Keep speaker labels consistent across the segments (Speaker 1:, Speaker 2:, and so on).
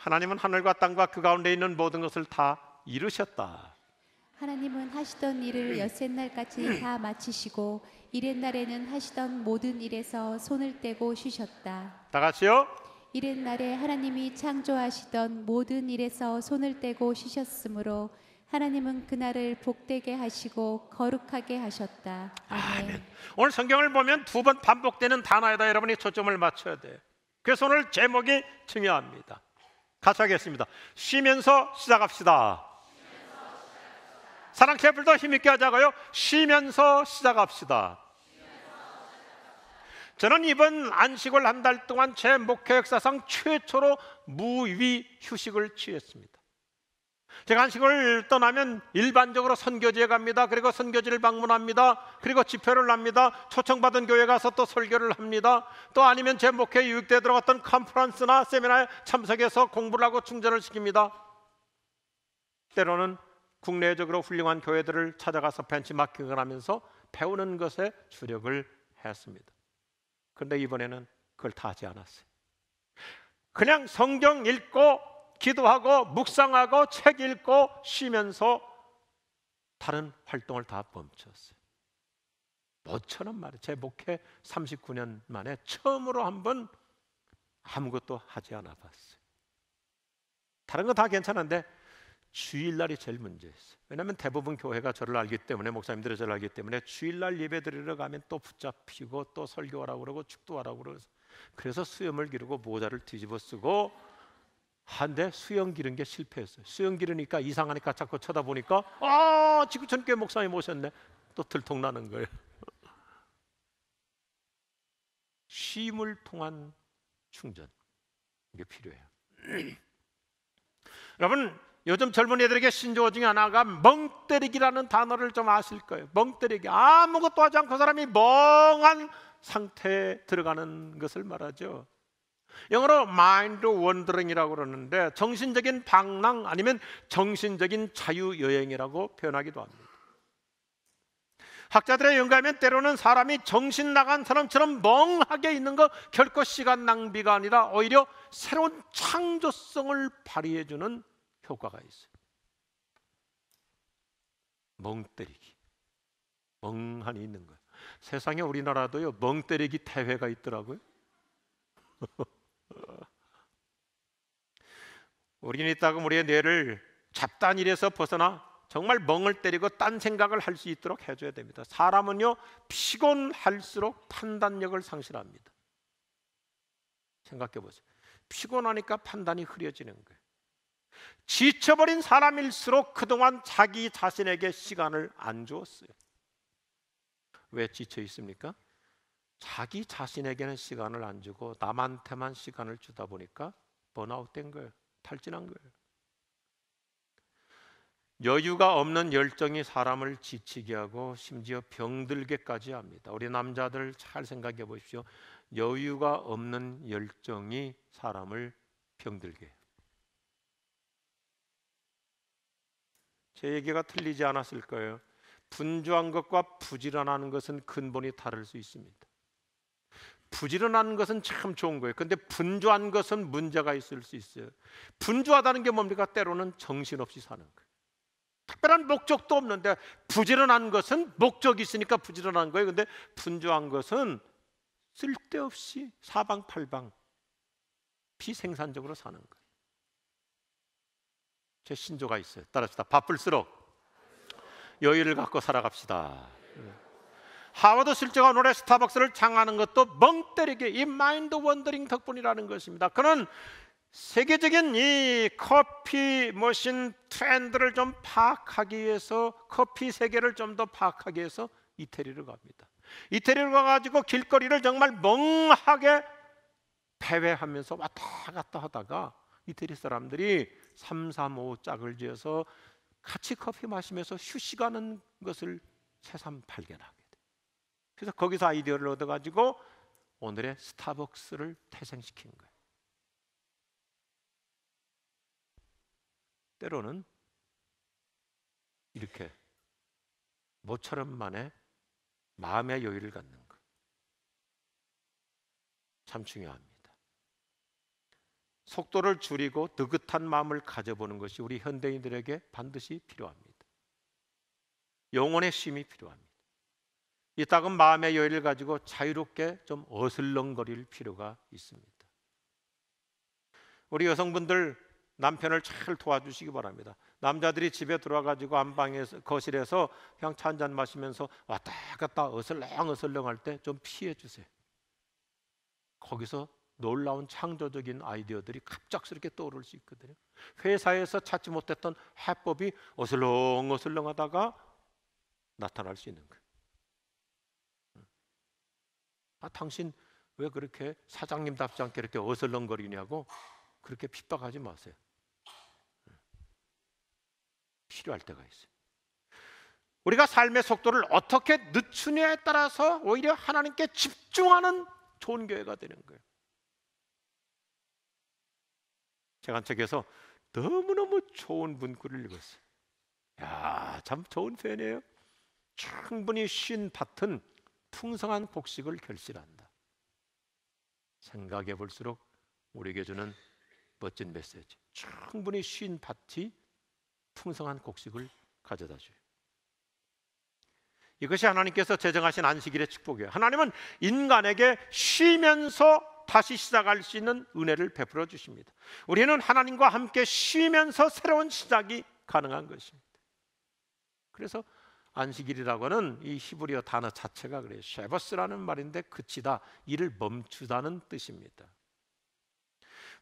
Speaker 1: 하나님은 하늘과 땅과 그 가운데 있는 모든 것을 다 이루셨다.
Speaker 2: 하나님은 하시던 일을 엿새날까지 다 마치시고 이렛 날에는 하시던 모든 일에서 손을 떼고 쉬셨다.
Speaker 1: 다 같이요.
Speaker 2: 이렛 날에 하나님이 창조하시던 모든 일에서 손을 떼고 쉬셨으므로 하나님은 그날을 복되게 하시고 거룩하게 하셨다. 아멘.
Speaker 1: 오늘 성경을 보면 두 번 반복되는 단어에다 여러분이 초점을 맞춰야 돼요. 그래서 오늘 제목이 중요합니다. 같이 하겠습니다. 쉬면서 시작합시다. 사랑 캐플도 힘있게 하자고요. 쉬면서 시작합시다. 저는 이번 안식을 한 달 동안 제 목회 역사상 최초로 무위 휴식을 취했습니다. 제가 안식을 떠나면 일반적으로 선교지에 갑니다. 그리고 선교지를 방문합니다. 그리고 집회를 합니다. 초청받은 교회 가서 또 설교를 합니다. 또 아니면 제 목회 유익대에 들어갔던 컨퍼런스나 세미나에 참석해서 공부를 하고 충전을 시킵니다. 때로는 국내적으로 훌륭한 교회들을 찾아가서 벤치마킹을 하면서 배우는 것에 주력을 했습니다. 그런데 이번에는 그걸 다 하지 않았어요. 그냥 성경 읽고 기도하고 묵상하고 책 읽고 쉬면서 다른 활동을 다 멈췄어요. 모처럼 말이에요. 제 목회 39년 만에 처음으로 한번 아무것도 하지 않아 봤어요. 다른 거 다 괜찮은데 주일날이 제일 문제였어요. 왜냐하면 대부분 교회가 저를 알기 때문에, 목사님들이 저를 알기 때문에 주일날 예배 드리러 가면 또 붙잡히고 또 설교하라고 그러고 축도하라고 그러고, 그래서 수염을 기르고 모자를 뒤집어 쓰고 한데 수염 기른 게 실패했어요. 수염 기르니까 이상하니까 자꾸 쳐다보니까 지구촌교회 목사님 오셨네. 또 들통나는 거예요. 쉼을 통한 충전, 이게 필요해요. 여러분, 요즘 젊은 애들에게 신조어 중에 하나가 멍때리기라는 단어를 좀 아실 거예요. 멍때리기, 아무것도 하지 않고 사람이 멍한 상태에 들어가는 것을 말하죠. 영어로 mind wandering이라고 그러는데 정신적인 방랑 아니면 정신적인 자유여행이라고 표현하기도 합니다. 학자들의 연구하면 때로는 사람이 정신 나간 사람처럼 멍하게 있는 거 결코 시간 낭비가 아니라 오히려 새로운 창조성을 발휘해주는 효과가 있어요. 멍때리기, 멍하니 있는 거예요. 세상에 우리나라도요 멍때리기 대회가 있더라고요. 우리는 이따금 우리의 뇌를 잡다한 일에서 벗어나 정말 멍을 때리고 딴 생각을 할 수 있도록 해줘야 됩니다. 사람은요 피곤할수록 판단력을 상실합니다. 생각해 보세요. 피곤하니까 판단이 흐려지는 거예요. 지쳐버린 사람일수록 그동안 자기 자신에게 시간을 안 주었어요. 왜 지쳐 있습니까? 자기 자신에게는 시간을 안 주고 남한테만 시간을 주다 보니까 번아웃 된 거예요. 탈진한 거예요. 여유가 없는 열정이 사람을 지치게 하고 심지어 병들게까지 합니다. 우리 남자들 잘 생각해 보십시오. 여유가 없는 열정이 사람을 병들게 해요. 제 얘기가 틀리지 않았을 거예요. 분주한 것과 부지런한 것은 근본이 다를 수 있습니다. 부지런한 것은 참 좋은 거예요. 그런데 분주한 것은 문제가 있을 수 있어요. 분주하다는 게 뭡니까? 때로는 정신없이 사는 거예요. 특별한 목적도 없는데 부지런한 것은 목적이 있으니까 부지런한 거예요. 그런데 분주한 것은 쓸데없이 사방팔방 비생산적으로 사는 거예요. 제 신조가 있어요. 따라합시다. 바쁠수록 여유를 갖고 살아갑시다. 하워드 실제가 오늘의 스타벅스를 장하는 것도 멍 때리게 이 마인드 원더링 덕분이라는 것입니다. 그는 세계적인 이 커피 머신 트렌드를 좀 파악하기 위해서, 커피 세계를 좀 더 파악하기 위해서 이태리로 갑니다. 이태리로 가가지고 길거리를 정말 멍하게 배회하면서 왔다 갔다 하다가 이태리 사람들이 335 짝을 지어서 같이 커피 마시면서 휴식하는 것을 새삼 발견하게 돼요. 그래서 거기서 아이디어를 얻어가지고 오늘의 스타벅스를 태생시킨 거예요. 때로는 이렇게 모처럼 만에 마음의 여유를 갖는 것 참 중요합니다. 속도를 줄이고 느긋한 마음을 가져보는 것이 우리 현대인들에게 반드시 필요합니다. 영혼의 쉼이 필요합니다. 이따금 마음의 여유를 가지고 자유롭게 좀 어슬렁거릴 필요가 있습니다. 우리 여성분들 남편을 잘 도와주시기 바랍니다. 남자들이 집에 들어와가지고 안방에서 거실에서 그냥 차 한잔 마시면서 왔다 갔다 어슬렁어슬렁 할 때 좀 피해 주세요. 거기서 놀라운 창조적인 아이디어들이 갑작스럽게 떠오를 수 있거든요. 회사에서 찾지 못했던 해법이 어슬렁어슬렁 하다가 나타날 수 있는 거예요. 당신 왜 그렇게 사장님답지 않게 이렇게 어슬렁거리냐고 그렇게 핍박하지 마세요. 필요할 때가 있어요. 우리가 삶의 속도를 어떻게 늦추냐에 따라서 오히려 하나님께 집중하는 좋은 교회가 되는 거예요. 제가 한 책에서 너무너무 좋은 문구를 읽었어요. 야, 참 좋은 표현이에요. 충분히 쉰 밭은 풍성한 곡식을 결실한다. 생각해 볼수록 우리에게 주는 멋진 메시지. 충분히 쉰 밭이 풍성한 곡식을 가져다 줘요. 이것이 하나님께서 제정하신 안식일의 축복이에요. 하나님은 인간에게 쉬면서 다시 시작할 수 있는 은혜를 베풀어 주십니다. 우리는 하나님과 함께 쉬면서 새로운 시작이 가능한 것입니다. 그래서 안식일이라고 하는 이 히브리어 단어 자체가 그래요. 쉐버스라는 말인데 그치다, 일을 멈추다는 뜻입니다.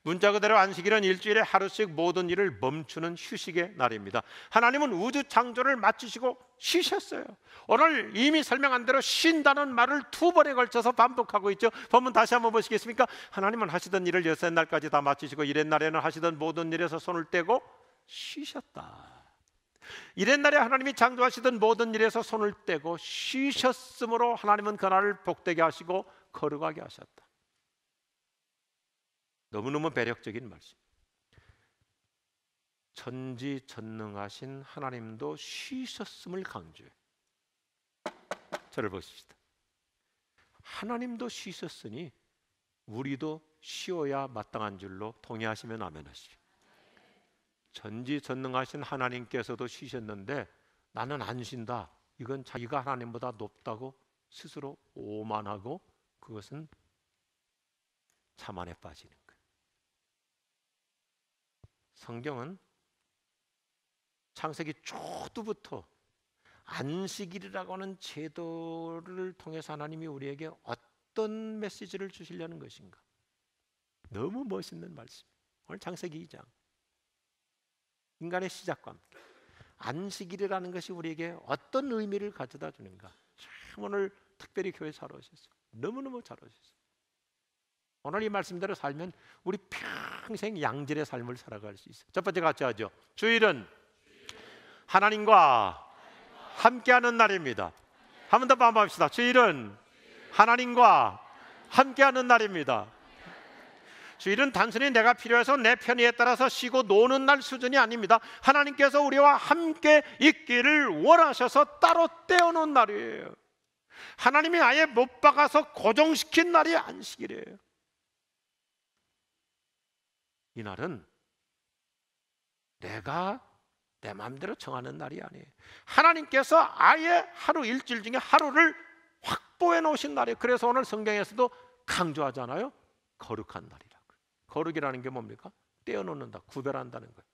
Speaker 1: 문자 그대로 안식일은 일주일에 하루씩 모든 일을 멈추는 휴식의 날입니다. 하나님은 우주 창조를 마치시고 쉬셨어요. 오늘 이미 설명한 대로 쉰다는 말을 2번에 걸쳐서 반복하고 있죠. 본문 다시 한번 보시겠습니까? 하나님은 하시던 일을 6날까지 다 마치시고 7날에는 하시던 모든 일에서 손을 떼고 쉬셨다. 7날에 하나님이 창조하시던 모든 일에서 손을 떼고 쉬셨으므로 하나님은 그날을 복되게 하시고 거룩하게 하셨다. 너무너무 매력적인 말씀. 전지전능하신 하나님도 쉬셨음을 강조해요. 저를 보십시다. 하나님도 쉬셨으니 우리도 쉬어야 마땅한 줄로 동의하시면 아멘 하시죠. 전지전능하신 하나님께서도 쉬셨는데 나는 안 쉰다. 이건 자기가 하나님보다 높다고 스스로 오만하고 그것은 자만에 빠지는 거예요. 성경은 창세기 초두부터 안식일이라고 하는 제도를 통해서 하나님이 우리에게 어떤 메시지를 주시려는 것인가? 너무 멋있는 말씀. 오늘 창세기 2장. 인간의 시작과 함께 안식일이라는 것이 우리에게 어떤 의미를 가져다 주는가? 참 오늘 특별히 교회 잘 오셨어요. 너무너무 잘 오셨어요. 오늘 이 말씀대로 살면 우리 평생 양질의 삶을 살아갈 수 있어요. 첫 번째 같이 하죠. 주일은 하나님과 함께하는 날입니다. 한 번 더 반복합시다. 주일은 하나님과 함께하는 날입니다. 주일은 단순히 내가 필요해서 내 편의에 따라서 쉬고 노는 날 수준이 아닙니다. 하나님께서 우리와 함께 있기를 원하셔서 따로 떼어놓은 날이에요. 하나님이 아예 못 박아서 고정시킨 날이 안식일이에요. 이 날은 내가 내 마음대로 정하는 날이 아니에요. 하나님께서 아예 하루 일주일 중에 하루를 확보해 놓으신 날이에요. 그래서 오늘 성경에서도 강조하잖아요. 거룩한 날이라고. 거룩이라는 게 뭡니까? 떼어놓는다, 구별한다는 거예요.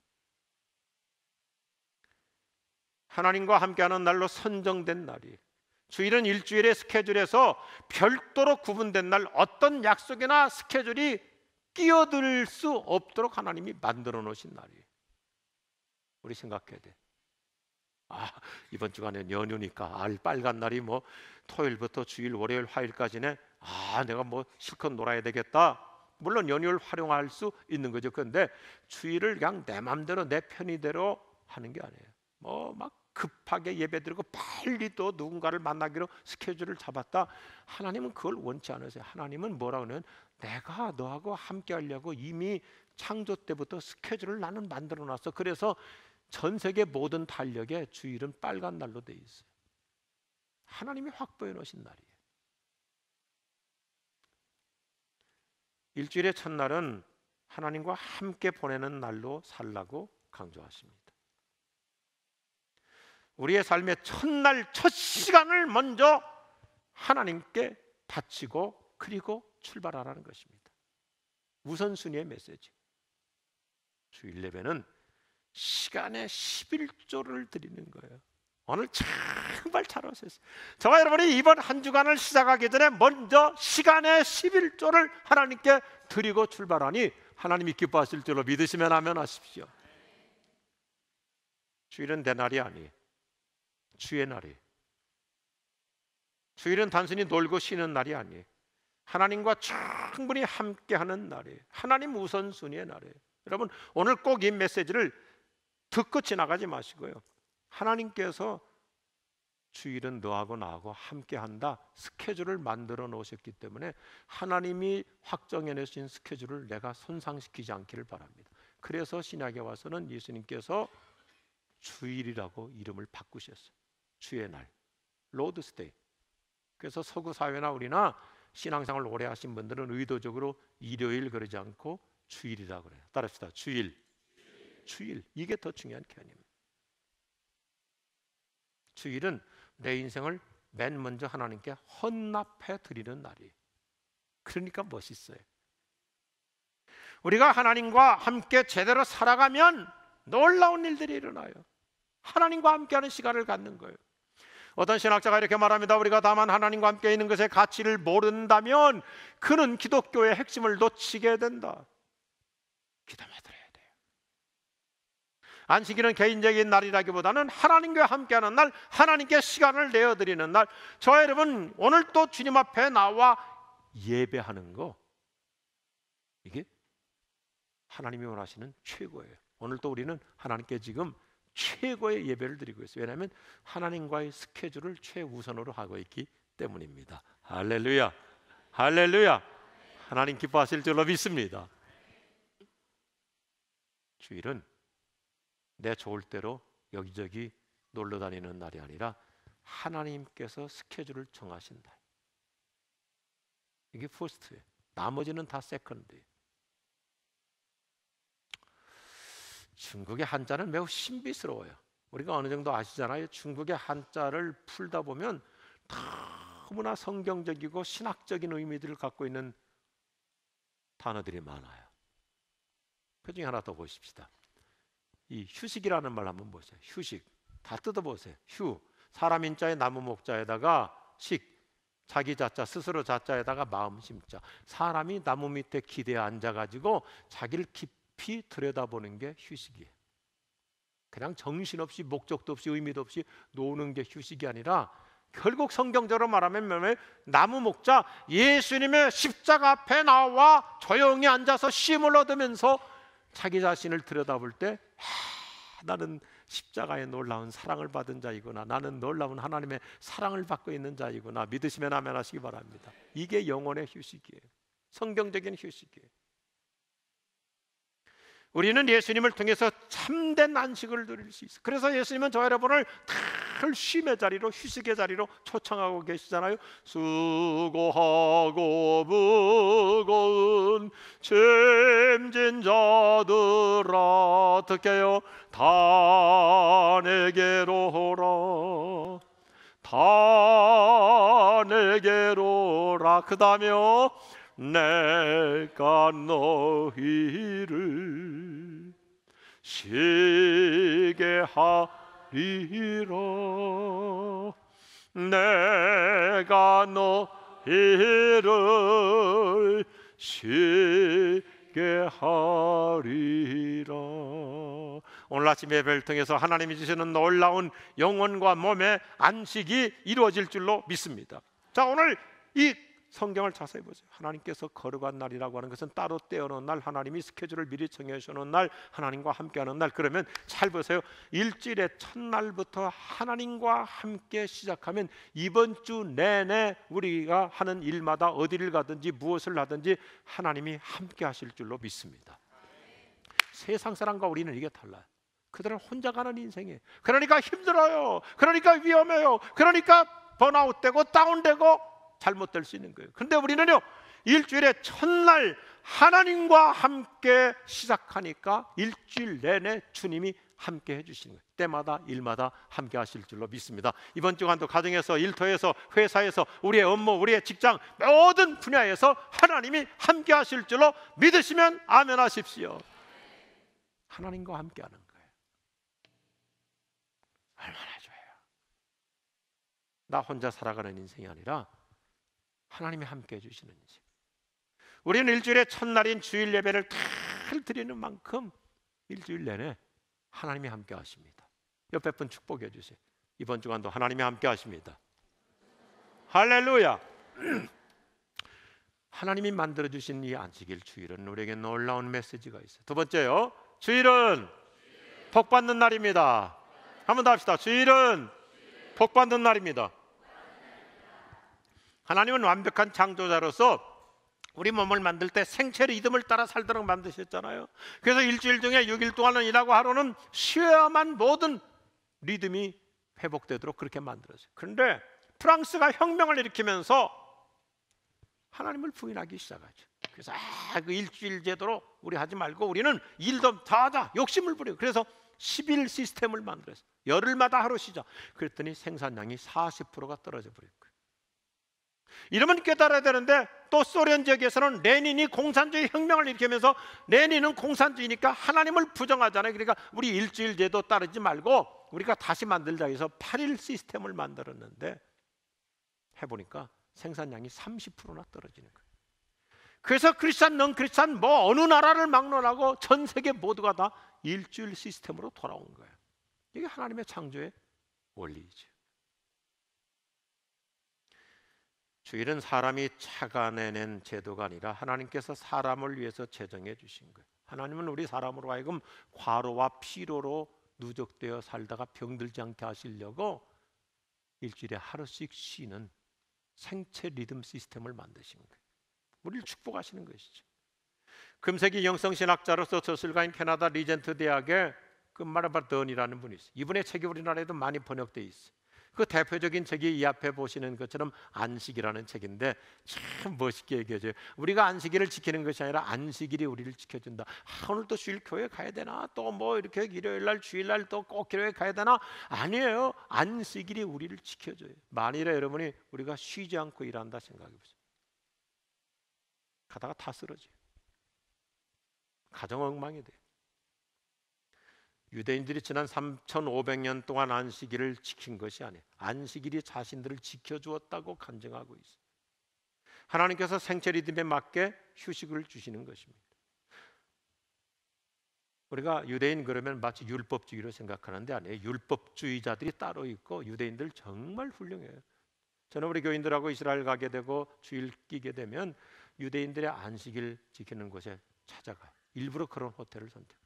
Speaker 1: 하나님과 함께하는 날로 선정된 날이에요. 주일은 일주일의 스케줄에서 별도로 구분된 날, 어떤 약속이나 스케줄이 끼어들 수 없도록 하나님이 만들어 놓으신 날이에요. 우리 생각해야 돼. 이번 주간에 연휴니까 빨간 날이 뭐 토요일부터 주일, 월요일, 화요일까지네. 내가 뭐 실컷 놀아야 되겠다. 물론 연휴를 활용할 수 있는 거죠. 그런데 주일을 그냥 내 마음대로 내 편의대로 하는 게 아니에요. 뭐 막 급하게 예배드리고 빨리 또 누군가를 만나기로 스케줄을 잡았다. 하나님은 그걸 원치 않으세요. 하나님은 뭐라고 하냐면 내가 너하고 함께 하려고 이미 창조 때부터 스케줄을 나는 만들어 놨어. 그래서 전 세계 모든 달력에 주일은 빨간 날로 돼 있어요. 하나님이 확보해 놓으신 날이에요. 일주일의 첫날은 하나님과 함께 보내는 날로 살라고 강조하십니다. 우리의 삶의 첫날 첫 시간을 먼저 하나님께 바치고 그리고 출발하라는 것입니다. 우선순위의 메시지. 주일 예배는 시간의 11조를 드리는 거예요. 오늘 정말 잘 오셨어요. 저와 여러분이 이번 한 주간을 시작하기 전에 먼저 시간의 11조를 하나님께 드리고 출발하니 하나님이 기뻐하실 줄로 믿으시면 아멘 하십시오. 주일은 내 날이 아니에요. 주의 날이에요. 주일은 단순히 놀고 쉬는 날이 아니에요. 하나님과 충분히 함께하는 날이에요. 하나님 우선순위의 날이에요. 여러분, 오늘 꼭 이 메시지를 듣고 지나가지 마시고요, 하나님께서 주일은 너하고 나하고 함께한다 스케줄을 만들어 놓으셨기 때문에 하나님이 확정해 내신 스케줄을 내가 손상시키지 않기를 바랍니다. 그래서 신약에 와서는 예수님께서 주일이라고 이름을 바꾸셨어요. 주의 날, 로드스데이. 그래서 서구 사회나 우리나 신앙생활을 오래 하신 분들은 의도적으로 일요일 그러지 않고 주일이라고 그래요. 따라합시다. 주일. 이게 더 중요한 개념입니다. 주일은 내 인생을 맨 먼저 하나님께 헌납해 드리는 날이에요. 그러니까 멋있어요. 우리가 하나님과 함께 제대로 살아가면 놀라운 일들이 일어나요. 하나님과 함께하는 시간을 갖는 거예요. 어떤 신학자가 이렇게 말합니다. 우리가 다만 하나님과 함께 있는 것의 가치를 모른다면 그는 기독교의 핵심을 놓치게 된다. 귀담아 들어야 돼요. 안식일은 개인적인 날이라기보다는 하나님과 함께하는 날, 하나님께 시간을 내어드리는 날. 저와 여러분, 오늘 또 주님 앞에 나와 예배하는 거, 이게 하나님이 원하시는 최고예요. 오늘 또 우리는 하나님께 지금 최고의 예배를 드리고 있어요. 왜냐하면 하나님과의 스케줄을 최우선으로 하고 있기 때문입니다. 할렐루야, 할렐루야. 하나님 기뻐하실 줄로 믿습니다. 주일은 내 좋을 대로 여기저기 놀러 다니는 날이 아니라 하나님께서 스케줄을 정하신 날. 이게 퍼스트예요. 나머지는 다 세컨드예요. 중국의 한자는 매우 신비스러워요. 우리가 어느 정도 아시잖아요. 중국의 한자를 풀다 보면 너무나 성경적이고 신학적인 의미들을 갖고 있는 단어들이 많아요. 그 중에 하나 더 보십시다. 이 휴식이라는 말 한번 보세요. 휴식, 다 뜯어보세요. 휴, 사람 인자에 나무 목자에다가 식, 자기 자자, 스스로 자자에다가 마음 심자. 사람이 나무 밑에 기대에 앉아가지고 자기를 깊이 들여다보는 게 휴식이에요. 그냥 정신없이 목적도 없이 의미도 없이 노는 게 휴식이 아니라, 결국 성경적으로 말하면 나무 목자, 예수님의 십자가 앞에 나와 조용히 앉아서 쉼을 얻으면서 자기 자신을 들여다볼 때, 나는 십자가의 놀라운 사랑을 받은 자이구나, 나는 놀라운 하나님의 사랑을 받고 있는 자이구나, 믿으시면 아멘 하시기 바랍니다. 이게 영혼의 휴식이에요. 성경적인 휴식이에요. 우리는 예수님을 통해서 참된 안식을 누릴 수 있어요. 그래서 예수님은 저 여러분을 늘 쉼의 자리로, 휴식의 자리로 초청하고 계시잖아요. 수고하고 무거운 짐진 자들아, 어떻게요? 다 내게로 오라, 다 내게로 오라. 그 다음에요, 내가 너희를 쉬게 하리라, 내가 너희를 쉬게 하리라. 오늘 아침 예배를 통해서 하나님이 주시는 놀라운 영혼과 몸의 안식이 이루어질 줄로 믿습니다. 자, 오늘 이 성경을 자세히 보세요. 하나님께서 거룩한 날이라고 하는 것은 따로 떼어놓은 날, 하나님이 스케줄을 미리 정해 주는 날, 하나님과 함께하는 날. 그러면 잘 보세요. 일주일의 첫날부터 하나님과 함께 시작하면 이번 주 내내 우리가 하는 일마다 어디를 가든지 무엇을 하든지 하나님이 함께 하실 줄로 믿습니다. 세상 사람과 우리는 이게 달라요. 그들은 혼자 가는 인생이에요. 그러니까 힘들어요. 그러니까 위험해요. 그러니까 번아웃되고 다운되고 잘못될 수 있는 거예요. 그런데 우리는요, 일주일의 첫날 하나님과 함께 시작하니까 일주일 내내 주님이 함께 해주시는 거예요. 때마다 일마다 함께 하실 줄로 믿습니다. 이번 주간도 가정에서, 일터에서, 회사에서, 우리의 업무, 우리의 직장 모든 분야에서 하나님이 함께 하실 줄로 믿으시면 아멘 하십시오. 하나님과 함께 하는 거예요. 얼마나 좋아요. 나 혼자 살아가는 인생이 아니라 하나님이 함께 해주시는 인생. 우리는 일주일의 첫날인 주일 예배를 잘 드리는 만큼 일주일 내내 하나님이 함께 하십니다. 옆에 분 축복해 주세요. 이번 주간도 하나님이 함께 하십니다. 할렐루야. 하나님이 만들어 주신 이 안식일 주일은 우리에게 놀라운 메시지가 있어요. 두 번째요, 주일은 복 받는 날입니다. 한 번 더 합시다. 주일은 복 받는 날입니다. 하나님은 완벽한 창조자로서 우리 몸을 만들 때 생체 리듬을 따라 살도록 만드셨잖아요. 그래서 일주일 중에 6일 동안은 일하고 하루는 쉬어야만 모든 리듬이 회복되도록 그렇게 만들었어요. 그런데 프랑스가 혁명을 일으키면서 하나님을 부인하기 시작하죠. 그래서 그 일주일 제도로 우리 하지 말고 우리는 일도 더 하자, 욕심을 부리고, 그래서 10일 시스템을 만들었어요. 열흘마다 하루 쉬자. 그랬더니 생산량이 40%가 떨어져 버린 거예요. 이러면 깨달아야 되는데, 또 소련 지역에서는 레닌이 공산주의 혁명을 일으키면서, 레닌은 공산주의니까 하나님을 부정하잖아요. 그러니까 우리 일주일 제도 따르지 말고 우리가 다시 만들자 해서 8일 시스템을 만들었는데, 해보니까 생산량이 30%나 떨어지는 거예요. 그래서 크리스찬, 넌 크리스찬, 뭐 어느 나라를 막론하고 전 세계 모두가 다 일주일 시스템으로 돌아온 거예요. 이게 하나님의 창조의 원리이죠. 주일은 사람이 착안해낸 제도가 아니라 하나님께서 사람을 위해서 제정해 주신 거예요. 하나님은 우리 사람으로 하여금 과로와 피로로 누적되어 살다가 병들지 않게 하시려고 일주일에 하루씩 쉬는 생체 리듬 시스템을 만드신 거예요. 우리를 축복하시는 것이죠. 금세기 영성신학자로서 저술가인 캐나다 리젠트 대학의 마라바던이라는 분이 있어요. 이분의 책이 우리나라에도 많이 번역되어 있어요. 그 대표적인 책이 이 앞에 보시는 것처럼 안식이라는 책인데, 참 멋있게 얘기해줘요. 우리가 안식일을 지키는 것이 아니라 안식일이 우리를 지켜준다. 오늘 또 주일 교회 가야 되나? 또 뭐 이렇게 일요일날 주일날 또 꼭 교회 가야 되나? 아니에요. 안식일이 우리를 지켜줘요. 만일에 여러분이 우리가 쉬지 않고 일한다 생각해보세요. 가다가 다 쓰러져요. 가정 엉망이 돼요. 유대인들이 지난 3,500년 동안 안식일을 지킨 것이 아니에요. 안식일이 자신들을 지켜주었다고 간증하고 있어요. 하나님께서 생체 리듬에 맞게 휴식을 주시는 것입니다. 우리가 유대인 그러면 마치 율법주의로 생각하는데 아니에요. 율법주의자들이 따로 있고 유대인들 정말 훌륭해요. 저는 우리 교인들하고 이스라엘 가게 되고 주일 끼게 되면 유대인들의 안식일 지키는 곳에 찾아가요. 일부러 그런 호텔을 선택해요.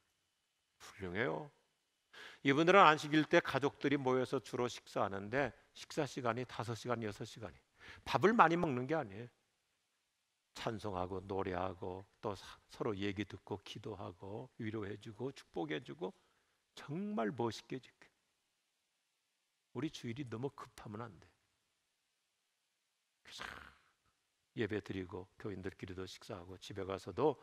Speaker 1: 훌륭해요. 이분들은 안식일 때 가족들이 모여서 주로 식사하는데 식사 시간이 5시간, 6시간이. 밥을 많이 먹는 게 아니에요. 찬송하고 노래하고 또 서로 얘기 듣고 기도하고 위로해주고 축복해주고 정말 멋있게 지켜. 우리 주일이 너무 급하면 안 돼. 그래서 예배 드리고 교인들끼리도 식사하고 집에 가서도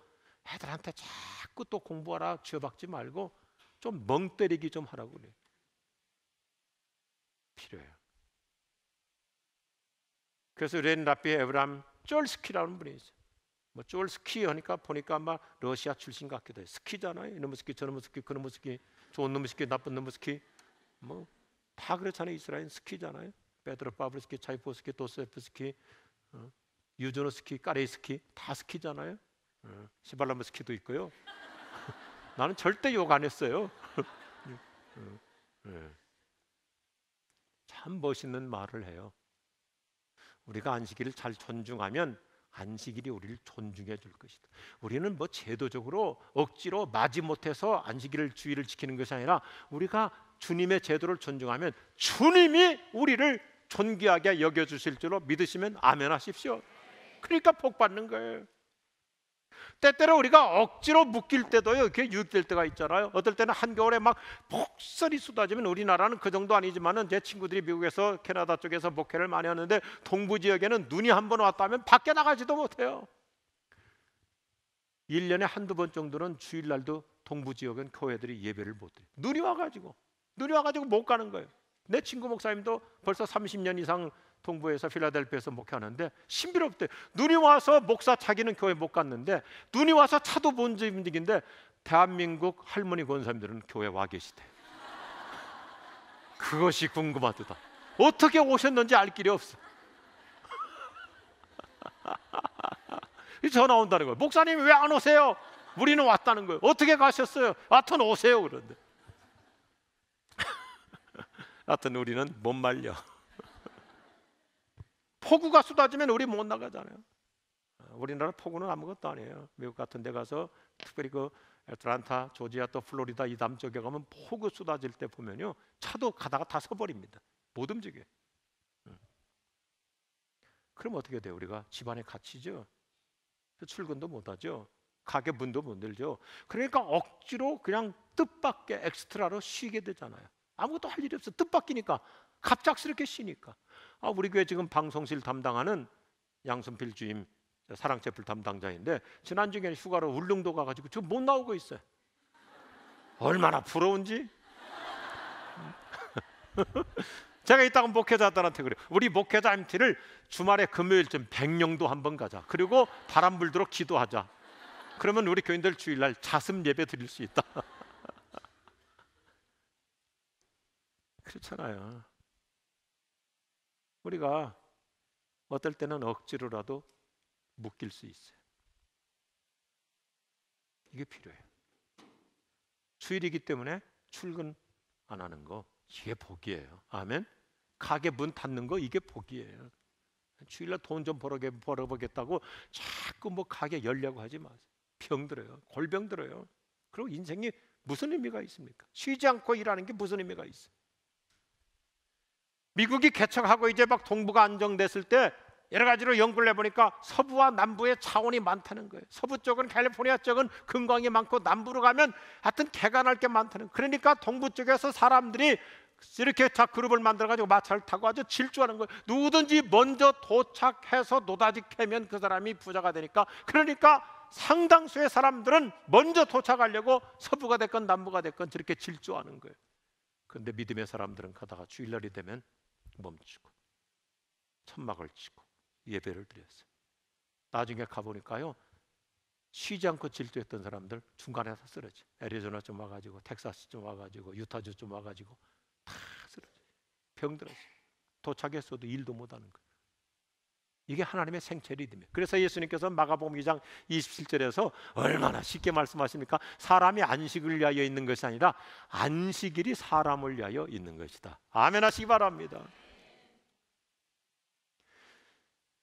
Speaker 1: 애들한테 자꾸 또 공부하라 쥐어박지 말고 좀 멍 때리기 좀 하라고 그래요. 필요해요. 그래서 렌라피 에브람 쫄스키라는 분이 있어요. 뭐 쫄스키 하니까 보니까 아마 러시아 출신 같기도 해요. 스키잖아요. 이놈의 스키, 저놈의 스키, 그놈의 스키, 좋은 놈의 스키, 나쁜 놈의 스키, 뭐 다 그렇잖아요. 이스라엘 스키잖아요. 베드로 파브르스키, 차이코스키, 도스토옙스키, 유조노스키, 까레이스키 다 스키잖아요. 시발라모스키도 있고요. 나는 절대 욕 안 했어요. 참 멋있는 말을 해요. 우리가 안식일을 잘 존중하면 안식일이 우리를 존중해 줄 것이다. 우리는 뭐 제도적으로 억지로 마지못해서 안식일을 주일을 지키는 것이 아니라 우리가 주님의 제도를 존중하면 주님이 우리를 존귀하게 여겨주실 줄로 믿으시면 아멘 하십시오. 그러니까 복 받는 거예요. 때때로 우리가 억지로 묶일 때도요, 이렇게 유익될 때가 있잖아요. 어떨 때는 한겨울에 막 폭설이 쏟아지면, 우리나라는 그 정도 아니지만은 제 친구들이 미국에서 캐나다 쪽에서 목회를 많이 하는데 동부 지역에는 눈이 한 번 왔다면 밖에 나가지도 못해요. 1년에 한두 번 정도는 주일날도 동부 지역은 교회들이 예배를 못 드려요. 눈이 와가지고 못 가는 거예요. 내 친구 목사님도 벌써 30년 이상 동부에서 필라델피아에서 목회하는데 신비롭대. 눈이 와서 목사 자기는 교회 못 갔는데 눈이 와서 차도 못 움직인데 대한민국 할머니 권사님들은 교회 와 계시대. 그것이 궁금하다. 어떻게 오셨는지 알 길이 없어. 전화 온다는 거예요. 목사님 왜 안 오세요? 우리는 왔다는 거예요. 어떻게 가셨어요? 하여튼 오세요. 그런데 하여튼 우리는 못 말려. 폭우가 쏟아지면 우리 못 나가잖아요. 우리나라 폭우는 아무것도 아니에요. 미국 같은 데 가서 특별히 그 애틀란타, 조지아 또 플로리다 이 남쪽에 가면 폭우 쏟아질 때 보면요, 차도 가다가 다 서버립니다. 못 움직여요. 그럼 어떻게 돼요? 우리가 집안에 갇히죠. 출근도 못하죠. 가게 문도 못 열죠. 그러니까 억지로 그냥 뜻밖의 엑스트라로 쉬게 되잖아요. 아무것도 할 일이 없어. 뜻밖이니까, 갑작스럽게 쉬니까. 우리 교회 지금 방송실 담당하는 양순필 주임 사랑채플 담당자인데 지난주에 휴가로 울릉도 가가지고 지금 못 나오고 있어요. 얼마나 부러운지. 제가 이따가 목회자들한테 그래요. 우리 목회자 MT를 주말에 금요일쯤 백령도 한번 가자. 그리고 바람 불도록 기도하자. 그러면 우리 교인들 주일날 자습 예배 드릴 수 있다. 그렇잖아요. 우리가 어떨 때는 억지로라도 묶일 수 있어요. 이게 필요해요. 주일이기 때문에 출근 안 하는 거, 이게 복이에요. 아멘. 가게 문 닫는 거, 이게 복이에요. 주일날 돈 좀 벌어보겠다고 자꾸 뭐 가게 열려고 하지 마세요. 병 들어요. 골병 들어요. 그리고 인생이 무슨 의미가 있습니까? 쉬지 않고 일하는 게 무슨 의미가 있어요? 미국이 개척하고 이제 막 동부가 안정됐을 때 여러 가지로 연구를 해보니까 서부와 남부의 차원이 많다는 거예요. 서부 쪽은 캘리포니아 쪽은 금광이 많고 남부로 가면 하여튼 개가 날 게 많다는 거예요. 그러니까 동부 쪽에서 사람들이 이렇게 자 그룹을 만들어가지고 마차를 타고 아주 질주하는 거예요. 누구든지 먼저 도착해서 노다지 캐면 그 사람이 부자가 되니까. 그러니까 상당수의 사람들은 먼저 도착하려고 서부가 됐건 남부가 됐건 저렇게 질주하는 거예요. 그런데 믿음의 사람들은 가다가 주일날이 되면 멈추고 천막을 치고 예배를 드렸어요. 나중에 가보니까요, 쉬지 않고 질주했던 사람들 중간에 다 쓰러져. 애리조나 좀 와가지고, 텍사스 좀 와가지고, 유타주 좀 와가지고 다 쓰러져. 병들었어요. 도착했어도 일도 못하는 거예요. 이게 하나님의 생체 리듬이에요. 그래서 예수님께서 마가복음 2장 27절에서 얼마나 쉽게 말씀하십니까? 사람이 안식을 위하여 있는 것이 아니라 안식일이 사람을 위하여 있는 것이다. 아멘 하시기 바랍니다.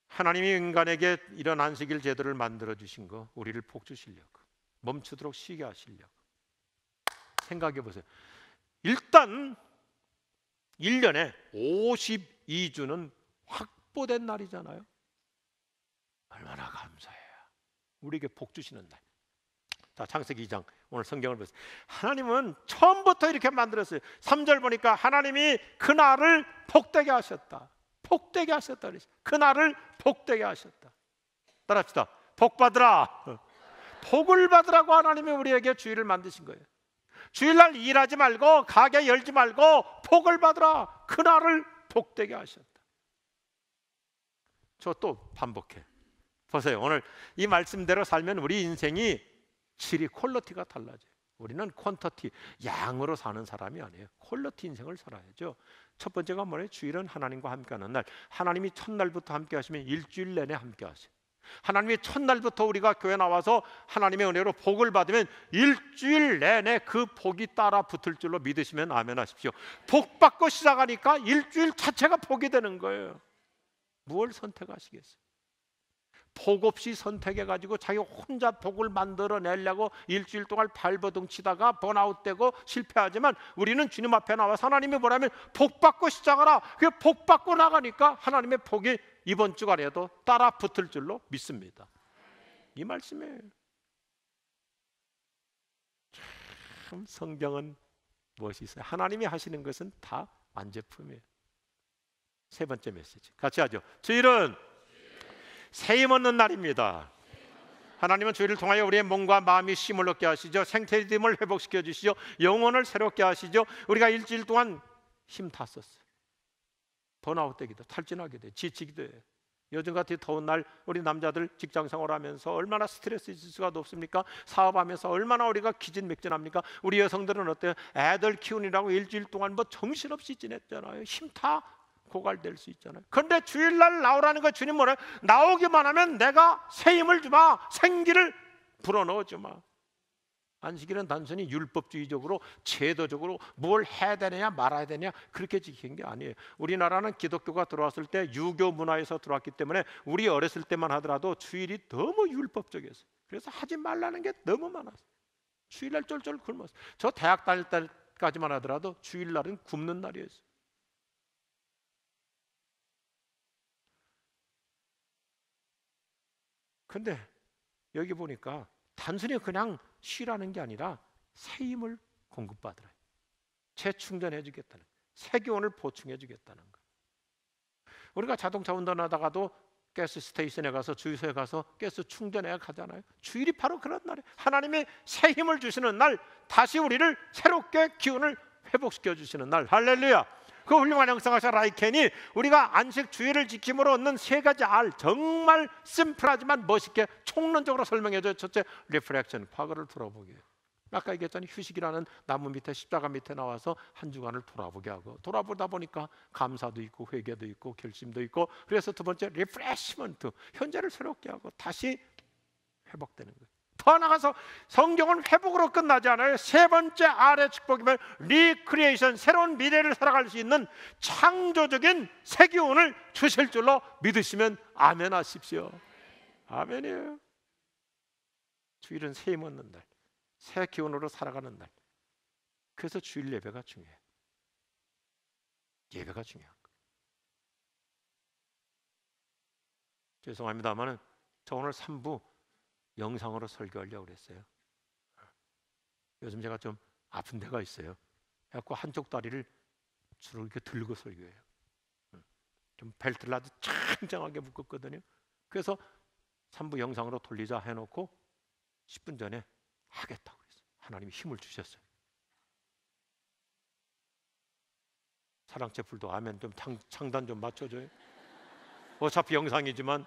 Speaker 1: 하나님이 인간에게 이런 안식일 제도를 만들어 주신 거, 우리를 복 주시려고, 멈추도록 쉬게 하시려고. 생각해 보세요. 일단 1년에 52주는 확보된 날이잖아요. 얼마나 감사해요. 우리에게 복 주시는 날. 자, 창세기 2장 오늘 성경을 보세요. 하나님은 처음부터 이렇게 만들었어요. 3절 보니까 하나님이 그날을 복되게 하셨다. 복되게 하셨다. 그날을 복되게 하셨다. 따라합시다. 복 받으라. 복을 받으라고 하나님이 우리에게 주일을 만드신 거예요. 주일날 일하지 말고 가게 열지 말고 복을 받으라. 그날을 복되게 하셨다. 저 또 반복해. 보세요. 오늘 이 말씀대로 살면 우리 인생이 질이 퀄리티가 달라져요. 우리는 퀀터티, 양으로 사는 사람이 아니에요. 퀄리티 인생을 살아야죠. 첫 번째가 뭐예요? 주일은 하나님과 함께하는 날. 하나님이 첫날부터 함께 하시면 일주일 내내 함께 하세요. 하나님이 첫날부터 우리가 교회 나와서 하나님의 은혜로 복을 받으면 일주일 내내 그 복이 따라 붙을 줄로 믿으시면 아멘 하십시오. 복 받고 시작하니까 일주일 자체가 복이 되는 거예요. 무엇을 선택하시겠어요? 복 없이 선택해가지고 자기 혼자 복을 만들어내려고 일주일 동안 발버둥 치다가 번아웃되고 실패하지만, 우리는 주님 앞에 나와서 하나님이 뭐라면 복 받고 시작하라. 그 복 받고 나가니까 하나님의 복이 이번 주간에도 따라 붙을 줄로 믿습니다. 이 말씀이에요. 참 성경은 무엇이 있어요? 하나님이 하시는 것은 다 완제품이에요. 세 번째 메시지 같이 하죠. 주일은 새 힘 얻는 날입니다. 하나님은 주일을 통하여 우리의 몸과 마음이 쉼을 얻게 하시죠. 생태리듬을 회복시켜 주시죠. 영혼을 새롭게 하시죠. 우리가 일주일 동안 힘 다 썼어요. 번아웃 되기도, 탈진하기도, 지치기도 해요. 요즘같이 더운 날 우리 남자들 직장 생활하면서 얼마나 스트레스 있을 수가 없습니까? 사업하면서 얼마나 우리가 기진맥진합니까? 우리 여성들은 어때요? 애들 키우느라고 일주일 동안 뭐 정신없이 지냈잖아요. 힘 다 고갈될 수 있잖아요. 그런데 주일날 나오라는 거 주님 뭐래요? 나오기만 하면 내가 새 힘을 주마, 생기를 불어넣어 주마. 안식일은 단순히 율법주의적으로 제도적으로 뭘 해야 되느냐 말아야 되느냐 그렇게 지킨 게 아니에요. 우리나라는 기독교가 들어왔을 때 유교 문화에서 들어왔기 때문에 우리 어렸을 때만 하더라도 주일이 너무 율법적이었어요. 그래서 하지 말라는 게 너무 많았어요. 주일날 쫄쫄 굶었어요. 저 대학 다닐 때까지만 하더라도 주일날은 굶는 날이었어요. 근데 여기 보니까 단순히 그냥 쉬라는 게 아니라 새 힘을 공급받으라, 재충전해 주겠다는, 새 기운을 보충해 주겠다는 거. 우리가 자동차 운전하다가도 가스 스테이션에 가서 주유소에 가서 가스 충전해 가잖아요. 주일이 바로 그런 날이에요. 하나님이 새 힘을 주시는 날, 다시 우리를 새롭게 기운을 회복시켜 주시는 날. 할렐루야. 그 훌륭한 형상하신 라이켄이 우리가 안식 주일을 지킴으로 얻는 세 가지 알, 정말 심플하지만 멋있게 총론적으로 설명해줘요. 첫째, 리프렉션, 과거를 돌아보게. 아까 얘기했잖아요. 휴식이라는 나무 밑에 십자가 밑에 나와서 한 주간을 돌아보게 하고, 돌아보다 보니까 감사도 있고 회개도 있고 결심도 있고, 그래서 두 번째 리프레시먼트, 현재를 새롭게 하고 다시 회복되는 거예요. 더 나가서 성경은 회복으로 끝나지 않아요. 세 번째 R의 축복이면 리크리에이션, 새로운 미래를 살아갈 수 있는 창조적인 새 기운을 주실 줄로 믿으시면 아멘 하십시오. 아멘이에요. 주일은 새 힘 얻는 날, 새 기운으로 살아가는 날. 그래서 주일 예배가 중요해요. 예배가 중요한 거예요. 죄송합니다만 저 오늘 3부 영상으로 설교하려고 그랬어요. 요즘 제가 좀 아픈 데가 있어요. 그래서 한쪽 다리를 주로 이렇게 들고 설교해요. 좀 벨트를 아주 짱짱하게 묶었거든요. 그래서 3부 영상으로 돌리자 해놓고 10분 전에 하겠다고 그랬어요. 하나님이 힘을 주셨어요. 사랑채 풀도 아멘 좀 창단 좀 맞춰줘요. 어차피 영상이지만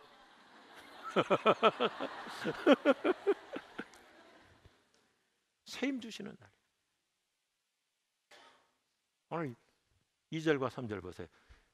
Speaker 1: 새 힘 주시는 날. 오늘 2절과 3절 보세요.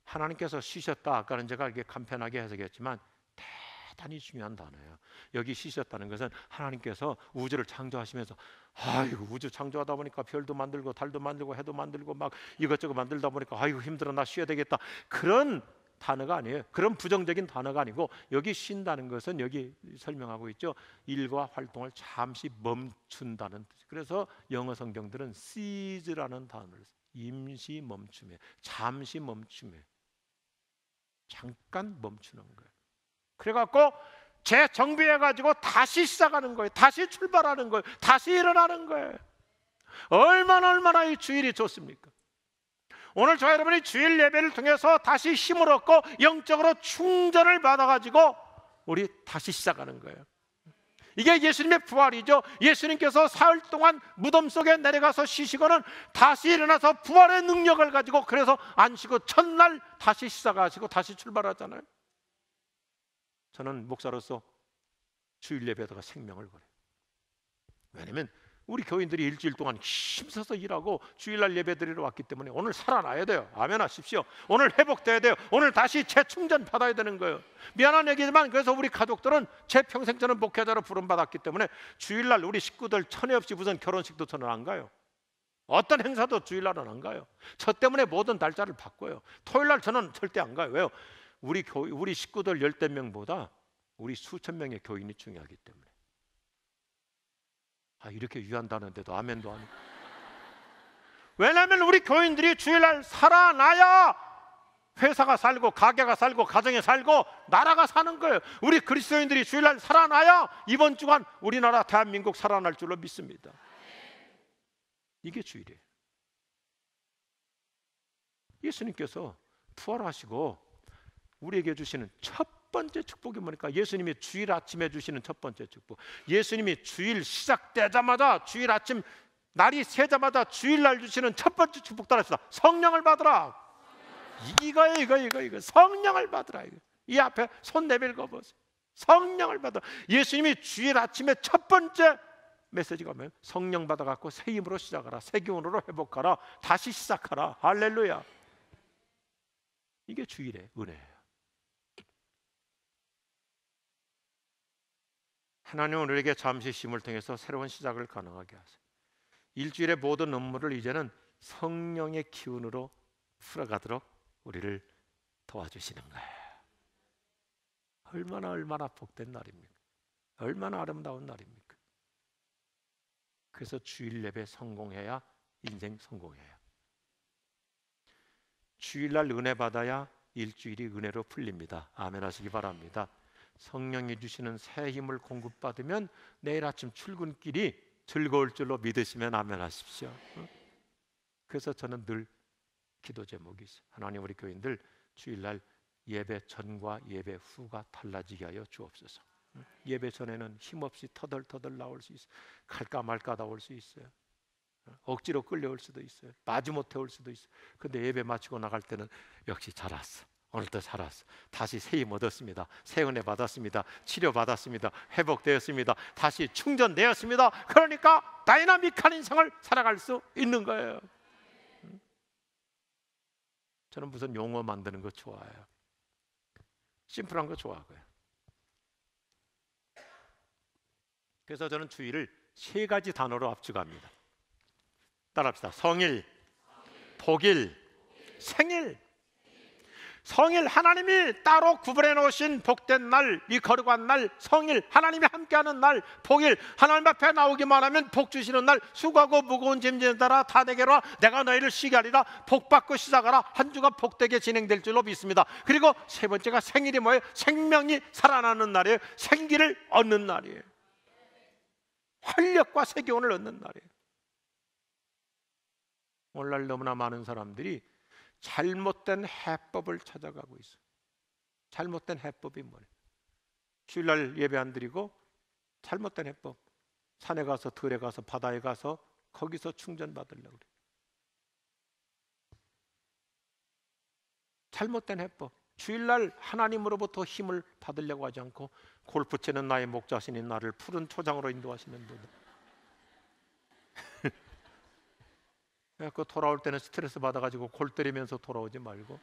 Speaker 1: 하나님께서 쉬셨다. 아까는 제가 이렇게 간편하게 해석했지만 대단히 중요한 단어예요. 여기 쉬셨다는 것은 하나님께서 우주를 창조하시면서 아이고 우주 창조하다 보니까 별도 만들고 달도 만들고 해도 만들고 막 이것저것 만들다 보니까 아이고 힘들어 나 쉬어야 되겠다. 그런 단어가 아니에요. 그런 부정적인 단어가 아니고 여기 쉰다는 것은 여기 설명하고 있죠. 일과 활동을 잠시 멈춘다는 뜻. 그래서 영어 성경들은 seize라는 단어를 써요. 임시 멈춤에, 잠시 멈춤에, 잠깐 멈추는 거예요. 그래갖고 재정비해가지고 다시 시작하는 거예요. 다시 출발하는 거예요. 다시 일어나는 거예요. 얼마나 이 주일이 좋습니까? 오늘 저 여러분이 주일 예배를 통해서 다시 힘을 얻고 영적으로 충전을 받아가지고 우리 다시 시작하는 거예요. 이게 예수님의 부활이죠. 예수님께서 사흘 동안 무덤 속에 내려가서 쉬시고는 다시 일어나서 부활의 능력을 가지고 그래서 안 쉬고 첫날 다시 시작하시고 다시 출발하잖아요. 저는 목사로서 주일 예배에다가 생명을 걸어요. 왜냐하면 우리 교인들이 일주일 동안 힘써서 일하고 주일날 예배 드리러 왔기 때문에 오늘 살아나야 돼요. 아멘 하십시오. 오늘 회복돼야 돼요. 오늘 다시 재충전 받아야 되는 거예요. 미안한 얘기지만 그래서 우리 가족들은 제 평생 저는 목회자로 부름받았기 때문에 주일날 우리 식구들 천에 없이 무슨 결혼식도 저는 안 가요. 어떤 행사도 주일날은 안 가요. 저 때문에 모든 날짜를 바꿔요. 토요일날 저는 절대 안 가요. 왜요? 우리 식구들 열댓 명보다 우리 수천 명의 교인이 중요하기 때문에. 이렇게 유한다는데도 아멘도 아니고. 왜냐하면 우리 교인들이 주일날 살아나야 회사가 살고 가게가 살고 가정이 살고 나라가 사는 거예요. 우리 그리스도인들이 주일날 살아나야 이번 주간 우리나라 대한민국 살아날 줄로 믿습니다. 이게 주일이에요. 예수님께서 부활하시고 우리에게 주시는 첫 첫 번째 축복이 뭐니까? 예수님이 주일 아침에 주시는 첫 번째 축복. 예수님이 주일 시작되자마자, 주일 아침 날이 새자마자 주일날 주시는 첫 번째 축복 따라합시다. 성령을 받으라. 이거 성령을 받으라. 이 앞에 손 내밀고 보세요. 성령을 받으라. 예수님이 주일 아침에 첫 번째 메시지가 뭐예요? 성령 받아갖고 새 힘으로 시작하라. 새 기운으로 회복하라. 다시 시작하라. 할렐루야. 이게 주일의 은혜예요. 하나님은 우리에게 잠시 쉼을 통해서 새로운 시작을 가능하게 하세요. 일주일의 모든 업무를 이제는 성령의 기운으로 풀어가도록 우리를 도와주시는 거예요. 얼마나 복된 날입니까? 얼마나 아름다운 날입니까? 그래서 주일 예배 성공해야 인생 성공해요. 주일날 은혜 받아야 일주일이 은혜로 풀립니다. 아멘 하시기 바랍니다. 성령이 주시는 새 힘을 공급받으면 내일 아침 출근길이 즐거울 줄로 믿으시면 아멘 하십시오. 그래서 저는 늘 기도 제목이 있어요. 하나님, 우리 교인들 주일날 예배 전과 예배 후가 달라지게 하여 주옵소서. 예배 전에는 힘없이 터덜터덜 나올 수 있어요. 갈까 말까 나올 수 있어요. 억지로 끌려올 수도 있어요. 마지못해 올 수도 있어요. 근데 예배 마치고 나갈 때는 역시 잘 왔어. 오늘도 잘 왔어. 다시 새 힘 얻었습니다. 새 은혜 받았습니다. 치료 받았습니다. 회복되었습니다. 다시 충전되었습니다. 그러니까 다이나믹한 인생을 살아갈 수 있는 거예요. 저는 무슨 용어 만드는 거 좋아해요. 심플한 거 좋아하고요. 그래서 저는 주일을 세 가지 단어로 압축합니다. 따라합시다. 성일, 복일, 생일. 성일, 하나님이 따로 구분해 놓으신 복된 날, 이 거룩한 날, 성일, 하나님이 함께하는 날. 복일, 하나님 앞에 나오기만 하면 복 주시는 날. 수고하고 무거운 짐 지느라 다 내게로 와. 내가 너희를 쉬게 하리라. 복 받고 시작하라. 한 주가 복되게 진행될 줄로 믿습니다. 그리고 세 번째가 생일이 뭐예요? 생명이 살아나는 날이에요. 생기를 얻는 날이에요. 활력과 새 기운을 얻는 날이에요. 오늘날 너무나 많은 사람들이 잘못된 해법을 찾아가고 있어요. 잘못된 해법이 뭐예요? 주일날 예배 안 드리고 잘못된 해법. 산에 가서, 들에 가서, 바다에 가서 거기서 충전 받으려고 그래요. 잘못된 해법. 주일날 하나님으로부터 힘을 받으려고 하지 않고 골프 치는 나의 목자신인 나를 푸른 초장으로 인도하시는 분. 그 돌아올 때는 스트레스 받아가지고 골 때리면서 돌아오지 말고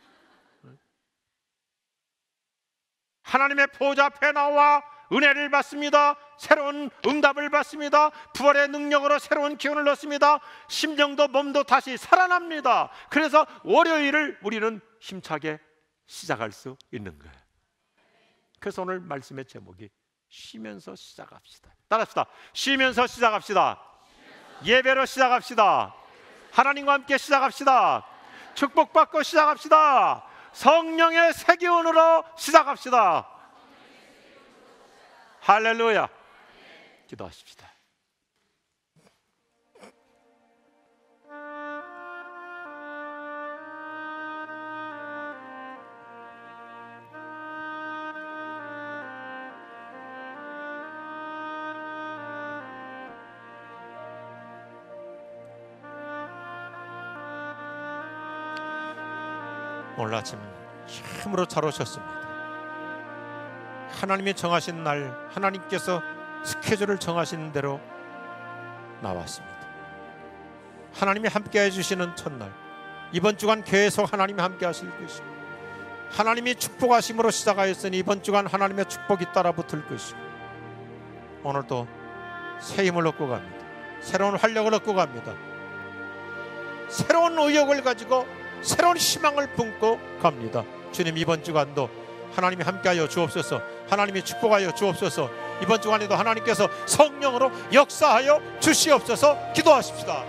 Speaker 1: 하나님의 보좌 앞에 나와 은혜를 받습니다. 새로운 응답을 받습니다. 부활의 능력으로 새로운 기운을 얻습니다. 심정도 몸도 다시 살아납니다. 그래서 월요일을 우리는 힘차게 시작할 수 있는 거예요. 그래서 오늘 말씀의 제목이 쉬면서 시작합시다. 따라합시다. 쉬면서 시작합시다. 예배로 시작합시다. 하나님과 함께 시작합시다. 축복받고 시작합시다. 성령의 새 기운으로 시작합시다. 할렐루야. 기도하십시다. 오늘 아침 참으로 잘 오셨습니다. 하나님이 정하신 날, 하나님께서 스케줄을 정하신 대로 나왔습니다. 하나님이 함께 해주시는 첫날, 이번 주간 계속 하나님이 함께 하실 것이고, 하나님이 축복하심으로 시작하였으니 이번 주간 하나님의 축복이 따라 붙을 것이고, 오늘도 새 힘을 얻고 갑니다. 새로운 활력을 얻고 갑니다. 새로운 의욕을 가지고 새로운 희망을 품고 갑니다. 주님, 이번 주간도 하나님이 함께하여 주옵소서. 하나님이 축복하여 주옵소서. 이번 주간에도 하나님께서 성령으로 역사하여 주시옵소서. 기도하십시다.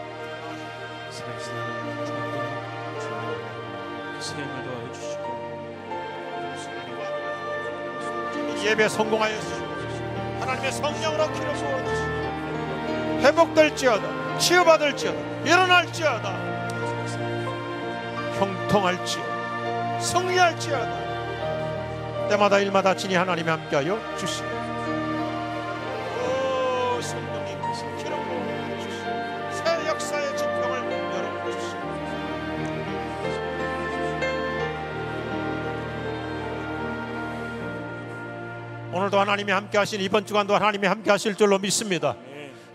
Speaker 1: 예배 성공하여 주시옵소서. 하나님의 성령으로 기름 부어주시옵소서. 회복될지어다, 치유받을지어다, 일어날지어다, 형통할지어다, 승리할지어다. 때마다 일마다 친히 하나님이 함께하여 주시옵소서. 오, 성령님 기름 부어 주시옵소서. 새 역사의 지평을 열어주시옵소서. 오늘도 하나님이 함께하신 이번 주간도 하나님이 함께하실 줄로 믿습니다.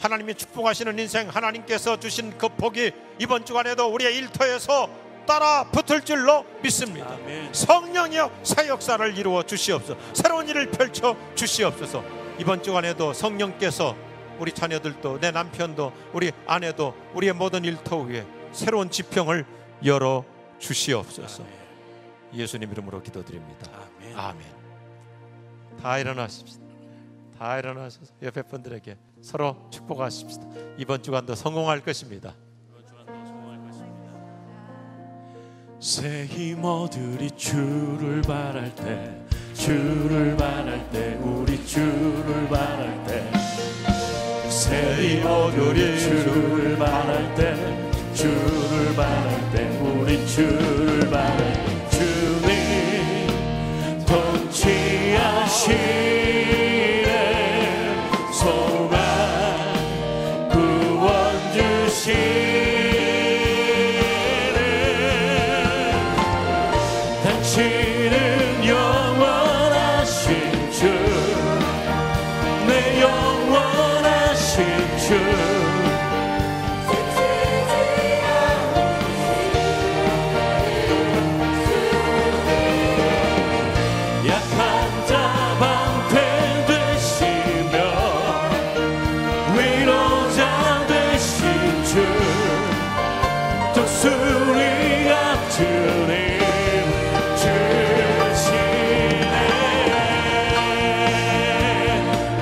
Speaker 1: 하나님이 축복하시는 인생, 하나님께서 주신 그 복이 이번 주간에도 우리의 일터에서 따라 붙을 줄로 믿습니다.
Speaker 3: 아멘.
Speaker 1: 성령이여 새 역사를 이루어 주시옵소서. 새로운 일을 펼쳐 주시옵소서. 이번 주간에도 성령께서 우리 자녀들도, 내 남편도, 우리 아내도, 우리의 모든 일터 위에 새로운 지평을 열어 주시옵소서. 예수님 이름으로 기도드립니다.
Speaker 3: 아멘.
Speaker 1: 아멘. 다 일어나십시다. 다 일어나셔서 옆에 분들에게 서로 축복하십시다. 이번 주간도 성공할 것입니다.
Speaker 3: 새 힘어들이 주를 바랄 때, 주를 바랄 때, 우리 주를 바랄 때, 새 힘어들이 주를 바랄 때, 주를 바랄 때, 우리 주를 바랄 때, 주님 통치하시네 소망 구원 주시네 당신은 영원하신 주 내 영원하신 주 약한 자 방패 되시며 위로자 되신 주 독수리 같은 힘 주시네.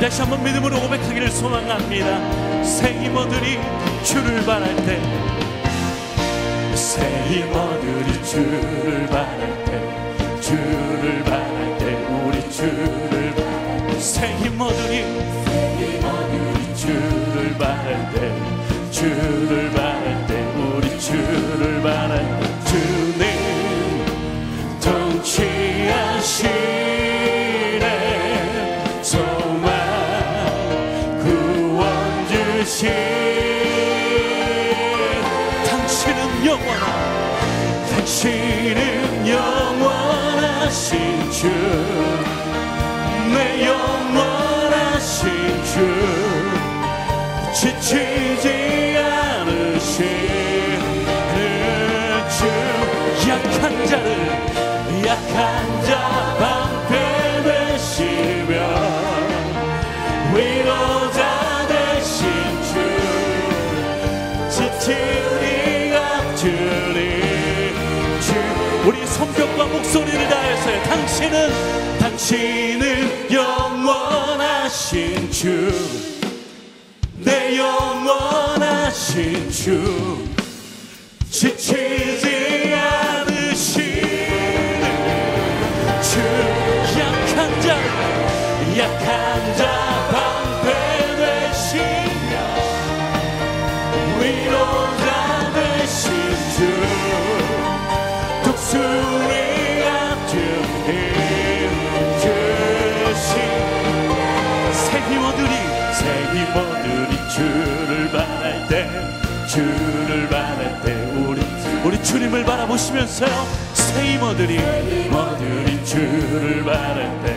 Speaker 3: 다시 한번 믿음으로 고백하기를 소망합니다. 새 힘어들이 주를 바랄 때, 새 힘어들이 주를 바랄 때, 주를 바랄 때, 우리 주를 바랄 때, 새 힘어들이 주를 바랄 때, 주를 바랄 때, 우리 주를 바랄 때, 주님 통치하시네 소망 구원 주시 당신은 영원하신 주 내 영원하신 주 지치지 않으시는 주 약한 자 방패 되시며 위로자 되신 주 지치리 같으리 주 우리 손뼉과 목소리를 다해서요. 당신은 영원하신 주 내 영원하신 주 지치지 않으시는 주 약한 자 방패 되시며 위로자 되신 주 독수리 같은 힘 주신 새 힘어들이 주를 바랄 때 우리 주님을 바라보시면서요. 새 힘어들이 주를 바랄 때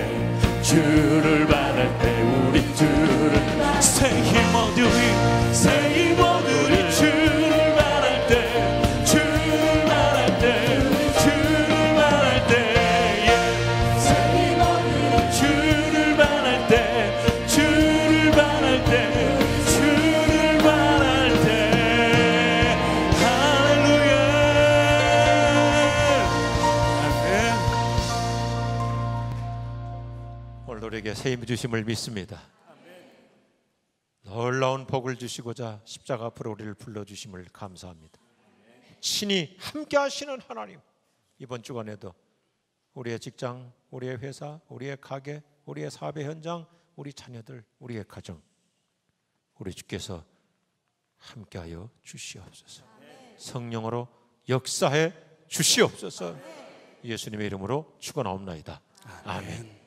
Speaker 3: 우리 주를 새 힘어들이 주를 바랄 때
Speaker 1: 우리에게 새 힘 주심을 믿습니다. 놀라운 복을 주시고자 십자가 앞으로 우리를 불러주심을 감사합니다. 친히 함께 하시는 하나님, 이번 주간에도 우리의 직장, 우리의 회사, 우리의 가게, 우리의 사업의 현장, 우리 자녀들, 우리의 가정, 우리 주께서 함께하여 주시옵소서. 성령으로 역사해 주시옵소서. 예수님의 이름으로 축원하옵나이다. 아멘.